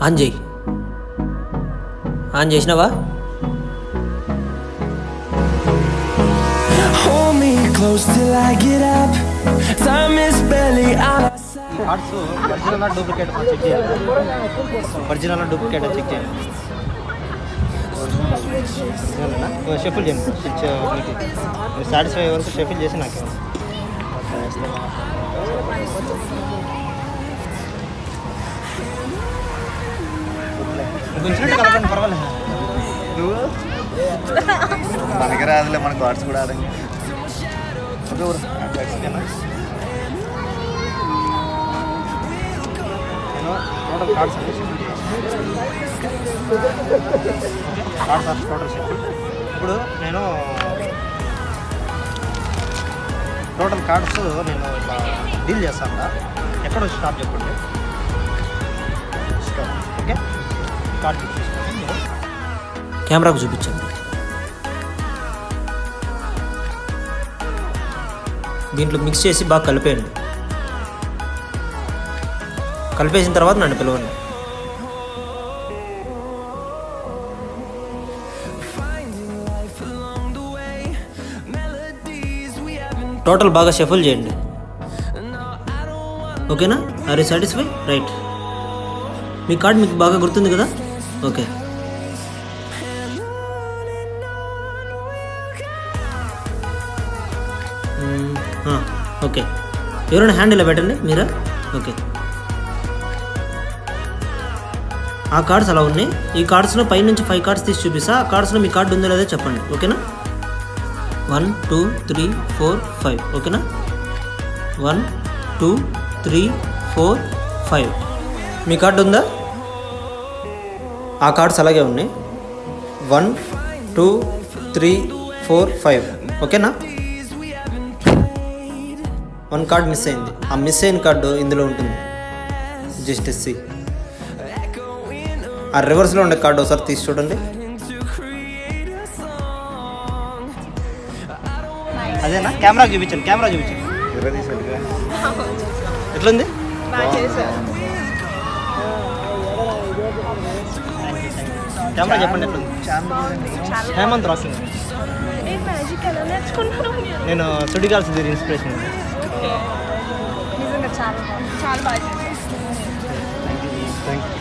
On చేయి. On చేసినావా? Hold me close till I get up. Time is barely on our side. ఈ cards original duplicate check చేయాలి. Original duplicate check చేయాలి. Shuffle చేయండి. మీకు మీరు సాటిస్ఫై అయ్యే వరకు షఫుల్ చేసి నాకు కొంచెం కలపండి, పర్వాలేదు. నువ్వు మనకి రాదులే, మన కార్డ్స్ కూడా ఆడండి. నేను total cards cards of total shuffle. ఇప్పుడు నేను టోటల్ కార్డ్స్ నేను ఇట్లా డీల్ చేస్తాను. ఎక్కడ స్టాప్ చెప్పండి. ఓకే, కార్డ్ తీసుకోండి. మీరు కెమెరాకు చూపించండి. దీంట్లో మిక్స్ చేసి బాగా కలిపేయండి. కలిపేసిన తర్వాత నన్ను పిలవండి. టోటల్ బాగా షఫుల్ చేయండి. ఓకేనా? Are you satisfy? రైట్. మీ కార్డ్ మీకు బాగా గుర్తుంది కదా? ఓకే. ఓకే, ఎవరైనా హ్యాండ్ ఇలా పెట్టండి. మీరా? ఓకే. ఆ కార్డ్స్ అలా ఉన్నాయి. ఈ కార్డ్స్లో పైనుంచి 5 కార్డ్స్ తీసి చూపిస్తా. ఆ కార్డ్స్లో మీ కార్డు ఉందో లేదో చెప్పండి. ఓకేనా? 1 2 3 4 5. ఓకేనా? 1 2 3 4 5. మీ కార్డు ఉందా? ఆ కార్డ్స్ అలాగే ఉన్నాయి. 1 2 3 4 5. ఓకేనా? 1 కార్డ్ మిస్ అయింది. ఆ మిస్ అయిన కార్డు ఇందులో ఉంటుంది. Just see. ఆ రివర్స్లో ఉండే కార్డు ఒకసారి తీసి చూడండి. అదేనా? కెమెరా చూపించండి. కెమెరా చూపించండి. ఎట్లుంది? కెమెరా చెప్పండి ఎట్లుంది? హేమంత్ రాసింగ్. నేను సుడిగాల్స్ దీని ఇన్స్పిరేషన్. నిజంగా చాలా బాగా థ్యాంక్ యూ.